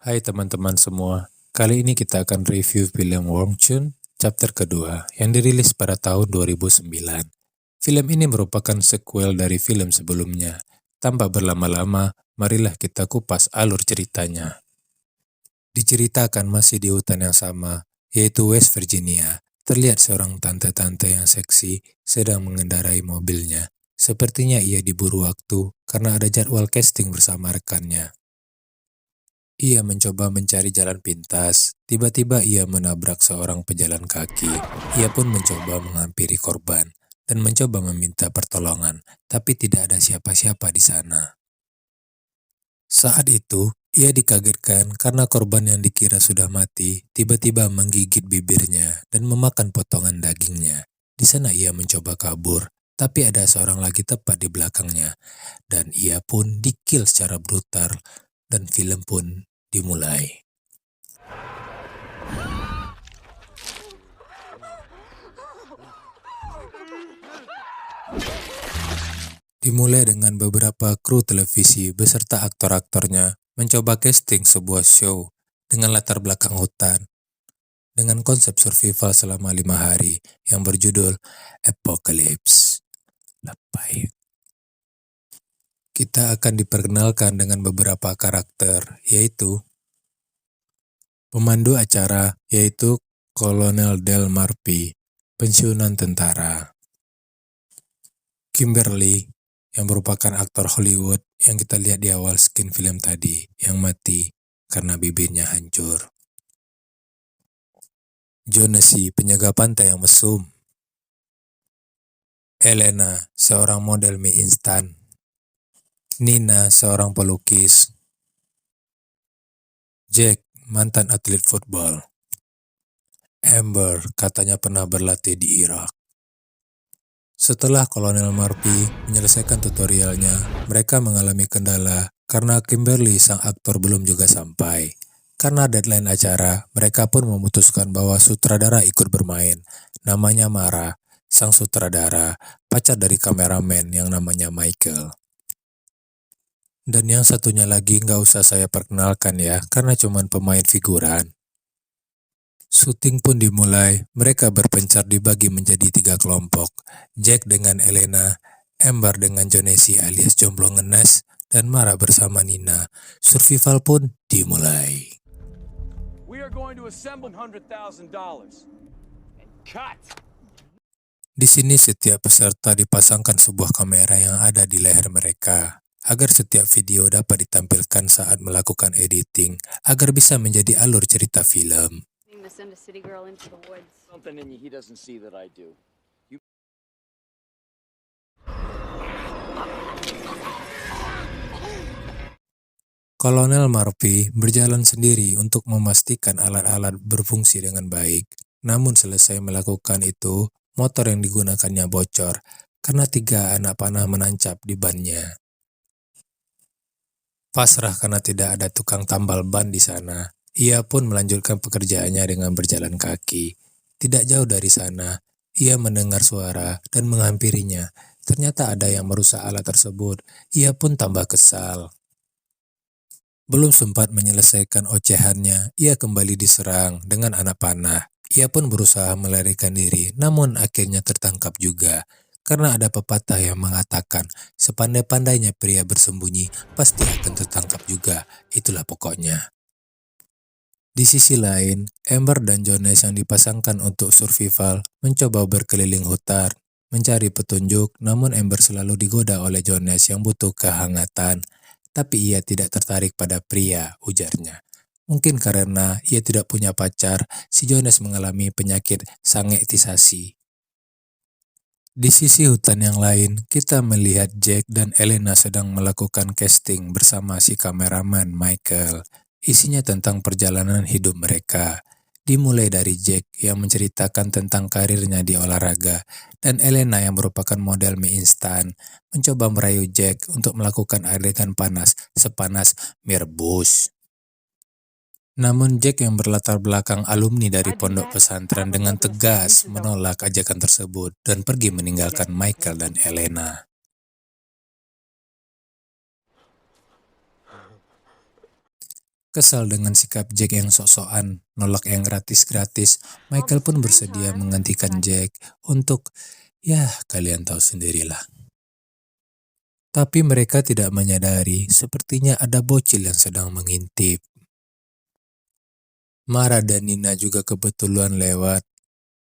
Hai teman-teman semua, kali ini kita akan review film Wong Chun chapter kedua yang dirilis pada tahun 2009. Film ini merupakan sequel dari film sebelumnya. Tanpa berlama-lama, marilah kita kupas alur ceritanya. Diceritakan masih di hutan yang sama, yaitu West Virginia. Terlihat seorang tante-tante yang seksi sedang mengendarai mobilnya. Sepertinya ia diburu waktu karena ada jadwal casting bersama rekannya. Ia mencoba mencari jalan pintas. Tiba-tiba ia menabrak seorang pejalan kaki. Ia pun mencoba menghampiri korban dan mencoba meminta pertolongan, tapi tidak ada siapa-siapa di sana. Saat itu, ia dikagetkan karena korban yang dikira sudah mati tiba-tiba menggigit bibirnya dan memakan potongan dagingnya. Di sana ia mencoba kabur, tapi ada seorang lagi tepat di belakangnya, dan ia pun di-kill secara brutal dan film pun dimulai. Dimulai dengan beberapa kru televisi beserta aktor-aktornya mencoba casting sebuah show dengan latar belakang hutan dengan konsep survival selama 5 hari yang berjudul Apocalypse. Lapai. Kita akan diperkenalkan dengan beberapa karakter, yaitu pemandu acara, yaitu Kolonel Del Marpi, pensiunan tentara. Kimberly, yang merupakan aktor Hollywood yang kita lihat di awal skin film tadi, yang mati karena bibirnya hancur. Jonesy, penjaga pantai yang mesum. Elena, seorang model mie instan. Nina, seorang pelukis. Jack, mantan atlet football. Amber, katanya pernah berlatih di Irak. Setelah Kolonel Murphy menyelesaikan tutorialnya, mereka mengalami kendala karena Kimberly sang aktor belum juga sampai. Karena deadline acara, mereka pun memutuskan bahwa sutradara ikut bermain. Namanya Mara, sang sutradara, pacar dari kameramen yang namanya Michael. Dan yang satunya lagi nggak usah saya perkenalkan ya, karena cuman pemain figuran. Syuting pun dimulai, mereka berpencar dibagi menjadi 3 kelompok. Jack dengan Elena, Amber dengan Jonesy alias jomblo ngenes, dan Mara bersama Nina. Survival pun dimulai. We are going to assemble $100,000. Cut! Di sini setiap peserta dipasangkan sebuah kamera yang ada di leher mereka, agar setiap video dapat ditampilkan saat melakukan editing, agar bisa menjadi alur cerita film. Send a city girl into the woods. Something in you he doesn't see that I do. Kolonel Murphy berjalan sendiri untuk memastikan alat-alat berfungsi dengan baik. Namun selesai melakukan itu, motor yang digunakannya bocor karena 3 anak panah menancap di bannya. Pasrah karena tidak ada tukang tambal ban di sana, ia pun melanjutkan pekerjaannya dengan berjalan kaki. Tidak jauh dari sana, ia mendengar suara dan menghampirinya. Ternyata ada yang merusak alat tersebut. Ia pun tambah kesal. Belum sempat menyelesaikan ocehannya, ia kembali diserang dengan anak panah. Ia pun berusaha melarikan diri, namun akhirnya tertangkap juga. Karena ada pepatah yang mengatakan, sepandai-pandainya pria bersembunyi, pasti akan tertangkap juga. Itulah pokoknya. Di sisi lain, Amber dan Jones yang dipasangkan untuk survival mencoba berkeliling hutan, mencari petunjuk, namun Amber selalu digoda oleh Jones yang butuh kehangatan. Tapi ia tidak tertarik pada pria, ujarnya. Mungkin karena ia tidak punya pacar, si Jones mengalami penyakit sangetisasi. Di sisi hutan yang lain, kita melihat Jack dan Elena sedang melakukan casting bersama si kameraman Michael. Isinya tentang perjalanan hidup mereka. Dimulai dari Jack yang menceritakan tentang karirnya di olahraga, dan Elena yang merupakan model mie instan mencoba merayu Jack untuk melakukan adegan panas sepanas mie rebus. Namun Jack yang berlatar belakang alumni dari pondok pesantren dengan tegas menolak ajakan tersebut dan pergi meninggalkan Michael dan Elena. Kesal dengan sikap Jack yang sok-sokan nolak yang gratis-gratis, Michael pun bersedia menggantikan Jack untuk, ya kalian tahu sendirilah. Tapi mereka tidak menyadari sepertinya ada bocil yang sedang mengintip. Mara dan Nina juga kebetulan lewat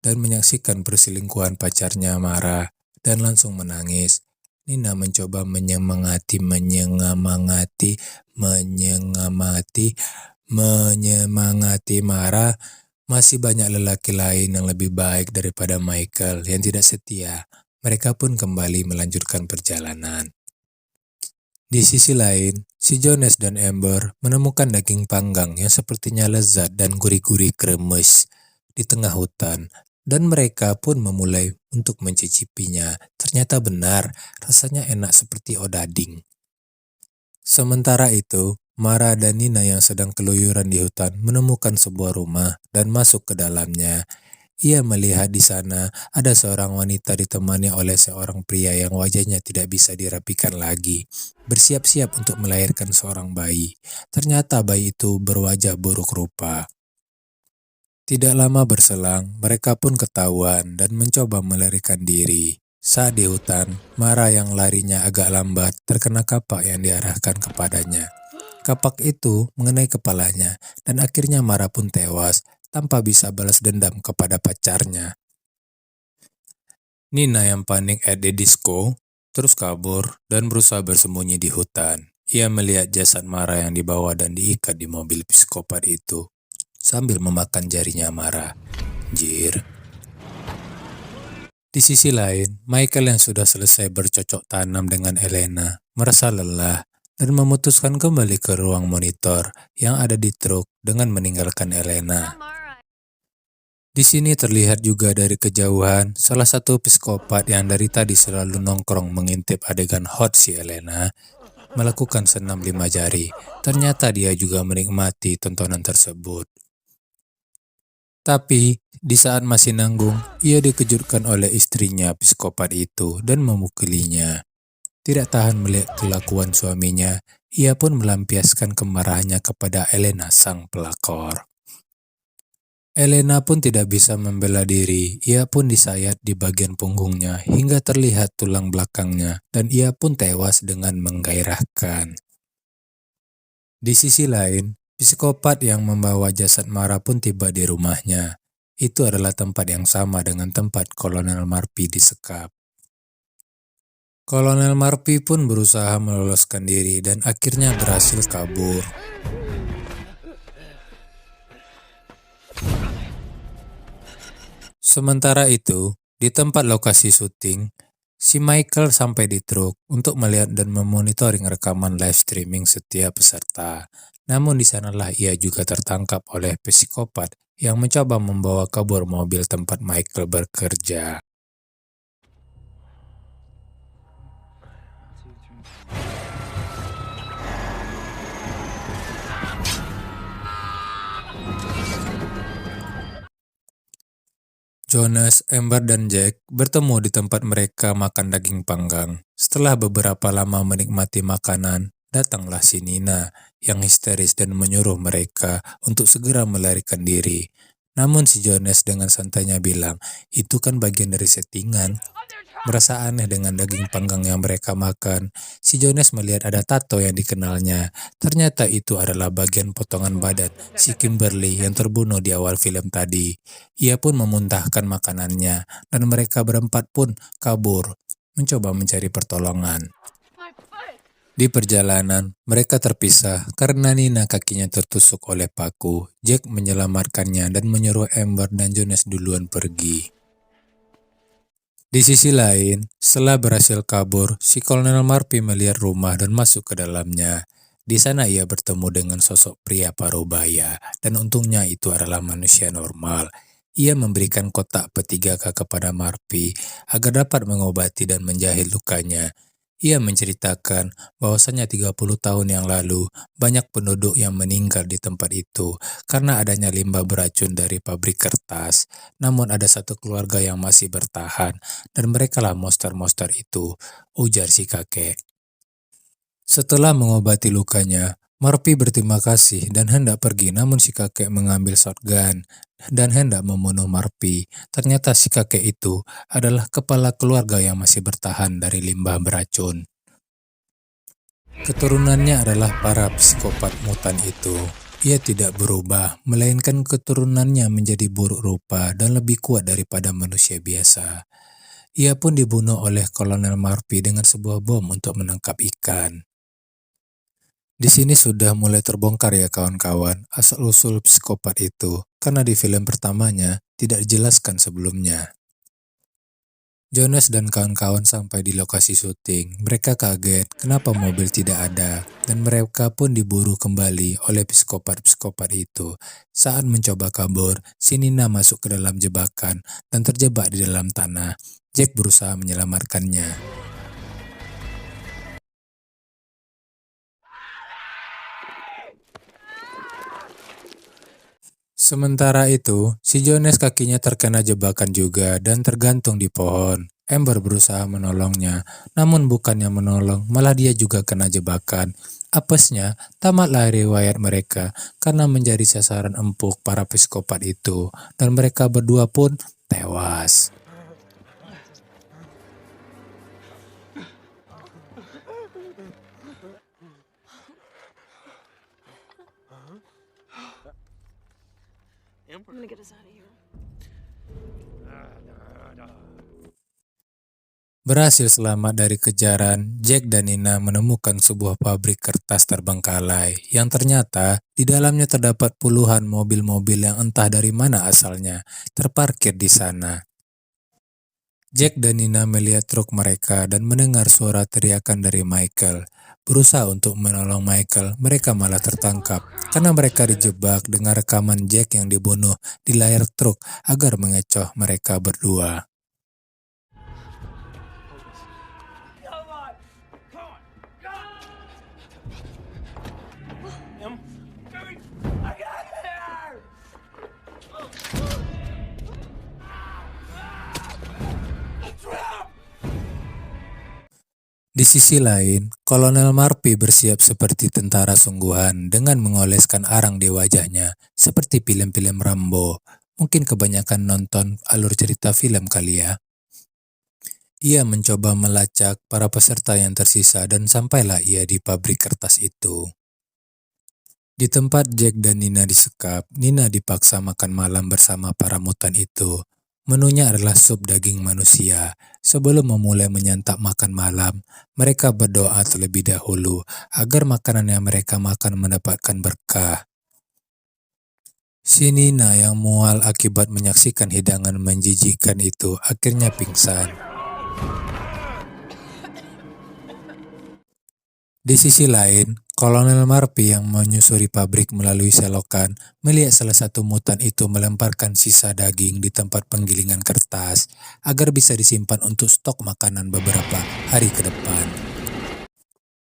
dan menyaksikan perselingkuhan pacarnya Mara dan langsung menangis. Nina mencoba menyemangati Mara. Masih banyak lelaki lain yang lebih baik daripada Michael yang tidak setia. Mereka pun kembali melanjutkan perjalanan. Di sisi lain, si Jonas dan Amber menemukan daging panggang yang sepertinya lezat dan gurih-gurih kremes di tengah hutan, dan mereka pun memulai untuk mencicipinya. Ternyata benar, rasanya enak seperti odading. Sementara itu, Mara dan Nina yang sedang keluyuran di hutan menemukan sebuah rumah dan masuk ke dalamnya. Ia melihat di sana ada seorang wanita ditemani oleh seorang pria yang wajahnya tidak bisa dirapikan lagi, bersiap-siap untuk melahirkan seorang bayi. Ternyata bayi itu berwajah buruk rupa. Tidak lama berselang, mereka pun ketahuan dan mencoba melarikan diri. Saat di hutan, Mara yang larinya agak lambat terkena kapak yang diarahkan kepadanya. Kapak itu mengenai kepalanya dan akhirnya Mara pun tewas tanpa bisa balas dendam kepada pacarnya. Nina yang panik at the disco terus kabur dan berusaha bersembunyi di hutan. Ia melihat jasad Mara yang dibawa dan diikat di mobil psikopat itu sambil memakan jarinya Mara. Jir. Di sisi lain, Michael yang sudah selesai bercocok tanam dengan Elena merasa lelah dan memutuskan kembali ke ruang monitor yang ada di truk dengan meninggalkan Elena. Di sini terlihat juga dari kejauhan salah satu psikopat yang dari tadi selalu nongkrong mengintip adegan hot si Elena melakukan senam 5 jari. Ternyata dia juga menikmati tontonan tersebut. Tapi di saat masih nanggung, ia dikejutkan oleh istrinya psikopat itu dan memukulinya. Tidak tahan melihat kelakuan suaminya, ia pun melampiaskan kemarahannya kepada Elena sang pelakor. Elena pun tidak bisa membela diri, ia pun disayat di bagian punggungnya hingga terlihat tulang belakangnya dan ia pun tewas dengan menggairahkan. Di sisi lain, psikopat yang membawa jasad Mara pun tiba di rumahnya. Itu adalah tempat yang sama dengan tempat Kolonel Murphy disekap. Kolonel Murphy pun berusaha meloloskan diri dan akhirnya berhasil kabur. Sementara itu, di tempat lokasi syuting, si Michael sampai di truk untuk melihat dan memonitoring rekaman live streaming setiap peserta. Namun di sanalah ia juga tertangkap oleh psikopat yang mencoba membawa kabur mobil tempat Michael bekerja. Jonas, Amber, dan Jack bertemu di tempat mereka makan daging panggang. Setelah beberapa lama menikmati makanan, datanglah si Nina yang histeris dan menyuruh mereka untuk segera melarikan diri. Namun si Jonas dengan santainya bilang, itu kan bagian dari settingan. Merasa aneh dengan daging panggang yang mereka makan, si Jonas melihat ada tato yang dikenalnya. Ternyata itu adalah bagian potongan badan si Kimberly yang terbunuh di awal film tadi. Ia pun memuntahkan makanannya dan mereka berempat pun kabur, mencoba mencari pertolongan. Di perjalanan, mereka terpisah karena Nina kakinya tertusuk oleh paku. Jack menyelamatkannya dan menyuruh Amber dan Jonas duluan pergi. Di sisi lain, setelah berhasil kabur, si Kolonel Murphy melihat rumah dan masuk ke dalamnya. Di sana ia bertemu dengan sosok pria parubaya, dan untungnya itu adalah manusia normal. Ia memberikan kotak P3K kepada Murphy agar dapat mengobati dan menjahit lukanya. Ia menceritakan bahwasannya 30 tahun yang lalu banyak penduduk yang meninggal di tempat itu karena adanya limbah beracun dari pabrik kertas. Namun ada satu keluarga yang masih bertahan dan merekalah monster-monster itu, ujar si kakek. Setelah mengobati lukanya, Murphy berterima kasih dan hendak pergi, namun si kakek mengambil shotgun dan hendak membunuh Murphy. Ternyata si kakek itu adalah kepala keluarga yang masih bertahan dari limbah beracun. Keturunannya adalah para psikopat mutan itu. Ia tidak berubah, melainkan keturunannya menjadi buruk rupa dan lebih kuat daripada manusia biasa. Ia pun dibunuh oleh Kolonel Murphy dengan sebuah bom untuk menangkap ikan. Di sini sudah mulai terbongkar ya kawan-kawan, asal-usul psikopat itu, karena di film pertamanya tidak dijelaskan sebelumnya. Jonas dan kawan-kawan sampai di lokasi syuting. Mereka kaget kenapa mobil tidak ada, dan mereka pun diburu kembali oleh psikopat-psikopat itu. Saat mencoba kabur, si Nina masuk ke dalam jebakan dan terjebak di dalam tanah. Jack berusaha menyelamatkannya. Sementara itu, si Jonas kakinya terkena jebakan juga dan tergantung di pohon. Amber berusaha menolongnya, namun bukannya menolong, malah dia juga kena jebakan. Apesnya, tamatlah riwayat mereka karena menjadi sasaran empuk para psikopat itu, dan mereka berdua pun tewas. I'm gonna get us out of here. Berhasil selamat dari kejaran, Jack dan Nina menemukan sebuah pabrik kertas terbengkalai yang ternyata di dalamnya terdapat puluhan mobil-mobil yang entah dari mana asalnya terparkir di sana. Jack dan Nina melihat truk mereka dan mendengar suara teriakan dari Michael. Berusaha untuk menolong Michael, mereka malah tertangkap karena mereka dijebak dengan rekaman Jack yang dibunuh di layar truk agar mengecoh mereka berdua. Di sisi lain, Kolonel Murphy bersiap seperti tentara sungguhan dengan mengoleskan arang di wajahnya, seperti film-film Rambo. Mungkin kebanyakan nonton alur cerita film kali ya. Ia mencoba melacak para peserta yang tersisa dan sampailah ia di pabrik kertas itu. Di tempat Jack dan Nina disekap, Nina dipaksa makan malam bersama para mutan itu. Menunya adalah sup daging manusia. Sebelum memulai menyantap makan malam, mereka berdoa terlebih dahulu agar makanan yang mereka makan mendapatkan berkah. Si Nina yang mual akibat menyaksikan hidangan menjijikan itu akhirnya pingsan. Di sisi lain, Kolonel Murphy yang menyusuri pabrik melalui selokan melihat salah satu mutan itu melemparkan sisa daging di tempat penggilingan kertas agar bisa disimpan untuk stok makanan beberapa hari ke depan.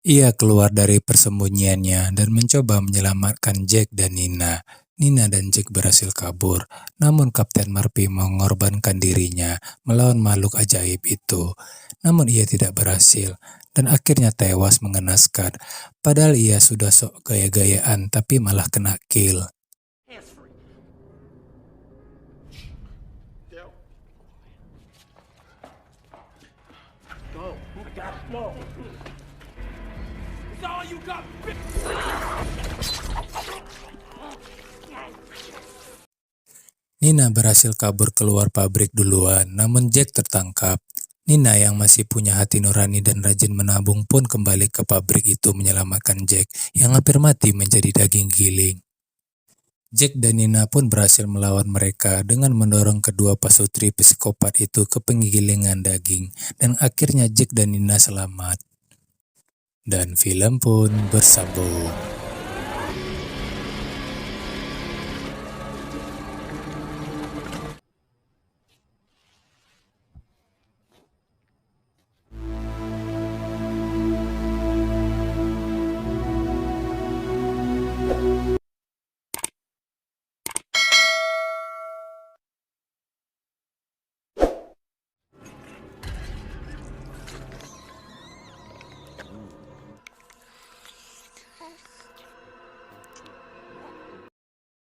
Ia keluar dari persembunyiannya dan mencoba menyelamatkan Jack dan Nina. Nina dan Jack berhasil kabur, namun Kapten Murphy mengorbankan dirinya melawan makhluk ajaib itu. Namun ia tidak berhasil dan akhirnya tewas mengenaskan. Padahal ia sudah sok gaya-gayaan tapi malah kena kill. Nina berhasil kabur keluar pabrik duluan, namun Jack tertangkap. Nina yang masih punya hati nurani dan rajin menabung pun kembali ke pabrik itu menyelamatkan Jack yang hampir mati menjadi daging giling. Jack dan Nina pun berhasil melawan mereka dengan mendorong kedua pasutri psikopat itu ke penggilingan daging dan akhirnya Jack dan Nina selamat. Dan film pun bersambung.